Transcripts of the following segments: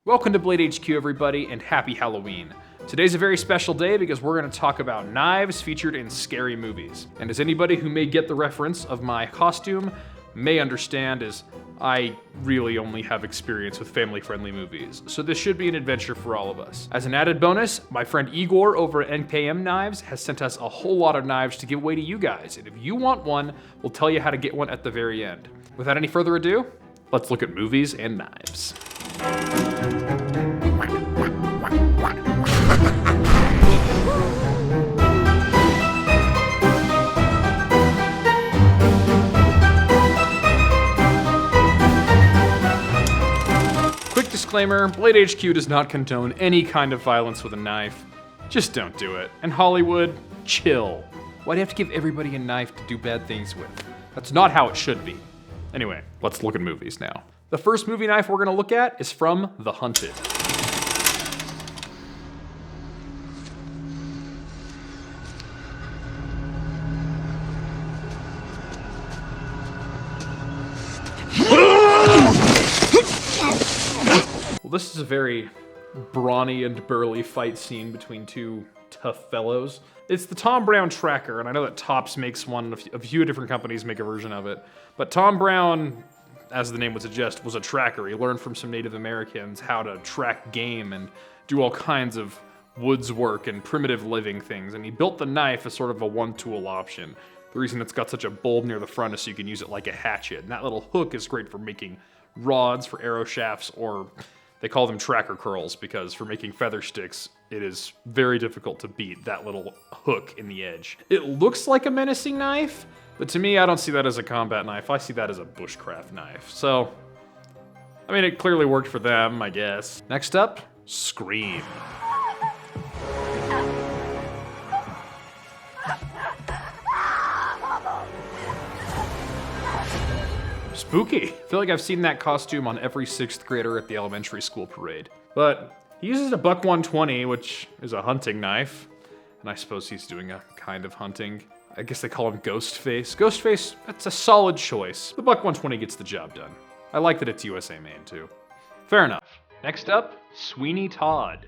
Welcome to Blade HQ, everybody, and happy Halloween. Today's a very special day because we're going to talk about knives featured in scary movies. And as anybody who may get the reference of my costume may understand, is I really only have experience with family-friendly movies, so this should be an adventure for all of us. As an added bonus, my friend Igor over at NKM Knives has sent us a whole lot of knives to give away to you guys, and if you want one, we'll tell you how to get one at the very end. Without any further ado, let's look at movies and knives. Quick disclaimer, Blade HQ does not condone any kind of violence with a knife. Just don't do it. And Hollywood, chill. Why do you have to give everybody a knife to do bad things with? That's not how it should be. Anyway, let's look at movies now. The first movie knife we're gonna look at is from The Hunted. Well, this is a very brawny and burly fight scene between two tough fellows. It's the Tom Brown tracker, and I know that Topps makes one, a few different companies make a version of it. But Tom Brown, as the name would suggest, was a tracker. He learned from some Native Americans how to track game and do all kinds of woods work and primitive living things, and he built the knife as sort of a one-tool option. The reason it's got such a bulb near the front is so you can use it like a hatchet, and that little hook is great for making rods for arrow shafts, or they call them tracker curls, because for making feather sticks, it is very difficult to beat that little hook in the edge. It looks like a menacing knife, but to me, I don't see that as a combat knife. I see that as a bushcraft knife. So, I mean, it clearly worked for them, I guess. Next up, Scream. Spooky. I feel like I've seen that costume on every 6th grader at the elementary school parade. But he uses a buck 120, which is a hunting knife. And I suppose he's doing a kind of hunting. I guess they call him Ghostface. Ghostface, that's a solid choice. The buck 120 gets the job done. I like that it's USA made too. Fair enough. Next up, Sweeney Todd.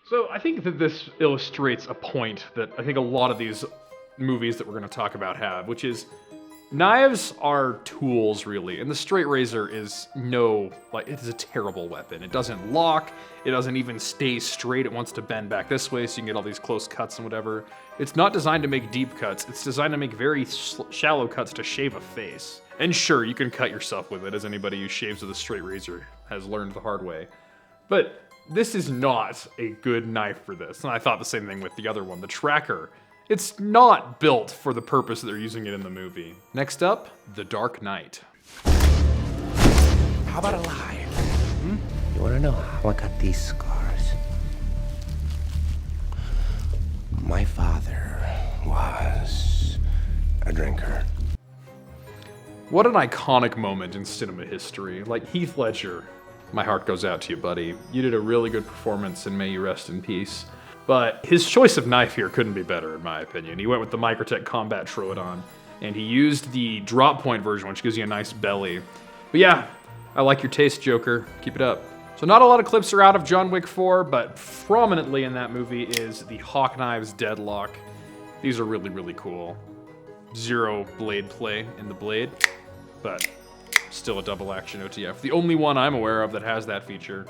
So I think that this illustrates a point that I think a lot of these movies that we're going to talk about have, which is knives are tools, really, and the straight razor is it is a terrible weapon. It doesn't lock, it doesn't even stay straight, it wants to bend back this way so you can get all these close cuts and whatever. It's not designed to make deep cuts, it's designed to make very shallow cuts to shave a face. And sure, you can cut yourself with it, as anybody who shaves with a straight razor has learned the hard way. But this is not a good knife for this, and I thought the same thing with the other one, the tracker. It's not built for the purpose that they're using it in the movie. Next up, The Dark Knight. How about a lie? You wanna know how I got these scars? My father was a drinker. What an iconic moment in cinema history. Like Heath Ledger, my heart goes out to you, buddy. You did a really good performance, and may you rest in peace. But his choice of knife here couldn't be better, in my opinion. He went with the Microtech Combat Troodon, and he used the drop point version, which gives you a nice belly. But yeah, I like your taste, Joker. Keep it up. So not a lot of clips are out of John Wick 4, but prominently in that movie is the Hawk Knives Deadlock. These are really, really cool. Zero blade play in the blade, but still a double action OTF. The only one I'm aware of that has that feature.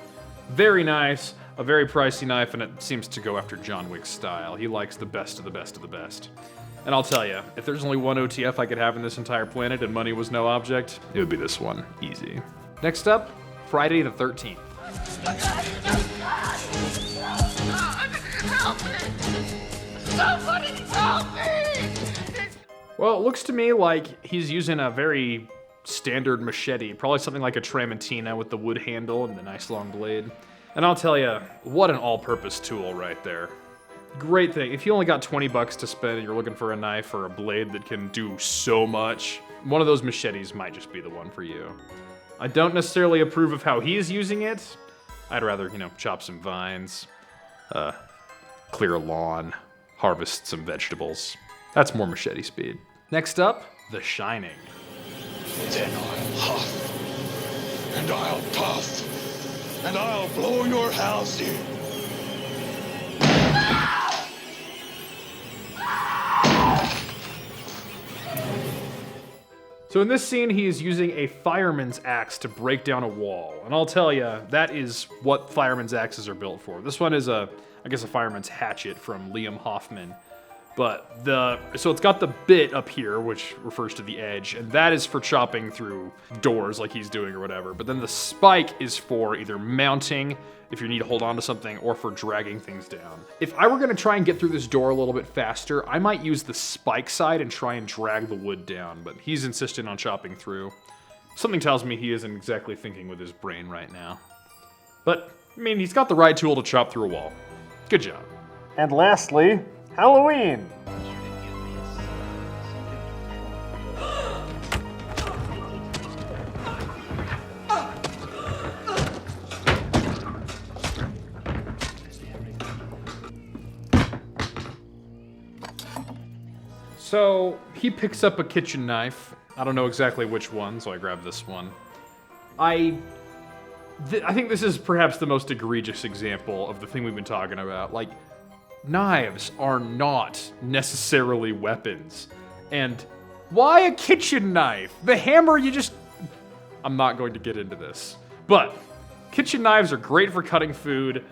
Very nice, a very pricey knife, and it seems to go after John Wick's style. He likes the best of the best of the best. And I'll tell you, if there's only one OTF I could have in this entire planet and money was no object, it would be this one, easy. Next up, Friday the 13th. Help me! Somebody help me! Well, it looks to me like he's using a very standard machete, probably something like a Tramontina with the wood handle and the nice long blade. And I'll tell you, what an all-purpose tool right there. Great thing. If you only got 20 bucks to spend and you're looking for a knife or a blade that can do so much, one of those machetes might just be the one for you. I don't necessarily approve of how he's using it. I'd rather, chop some vines. clear a lawn, harvest some vegetables. That's more Machete speed. Next up, The Shining. Then I'll huff, and I'll puff, and I'll blow your house in. So in this scene, he is using a fireman's axe to break down a wall. And I'll tell you, that is what fireman's axes are built for. This one is I guess a fireman's hatchet from Liam Hoffman. But so it's got the bit up here, which refers to the edge, and that is for chopping through doors like he's doing or whatever. But then the spike is for either mounting, if you need to hold on to something, or for dragging things down. If I were gonna try and get through this door a little bit faster, I might use the spike side and try and drag the wood down, but he's insistent on chopping through. Something tells me he isn't exactly thinking with his brain right now. But, I mean, he's got the right tool to chop through a wall. Good job. And lastly, Halloween. So, he picks up a kitchen knife. I don't know exactly which one, so I grabbed this one. I think this is perhaps the most egregious example of the thing we've been talking about. Like, knives are not necessarily weapons. And why a kitchen knife? The hammer, I'm not going to get into this. But kitchen knives are great for cutting food,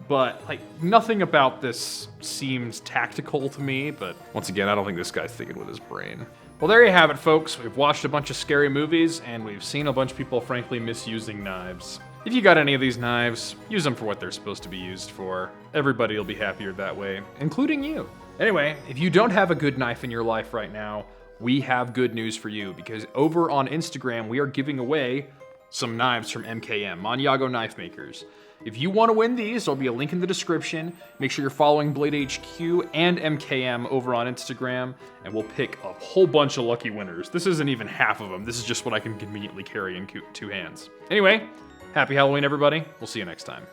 but like nothing about this seems tactical to me. But once again, I don't think this guy's thinking with his brain. Well, there you have it, folks. We've watched a bunch of scary movies, and we've seen a bunch of people frankly misusing knives. If you got any of these knives, use them for what they're supposed to be used for. Everybody will be happier that way, including you. Anyway, if you don't have a good knife in your life right now, we have good news for you, because over on Instagram, we are giving away some knives from MKM, Maniago Knife Makers. If you want to win these, there'll be a link in the description. Make sure you're following Blade HQ and MKM over on Instagram, and we'll pick a whole bunch of lucky winners. This isn't even half of them. This is just what I can conveniently carry in two hands. Anyway, happy Halloween, everybody. We'll see you next time.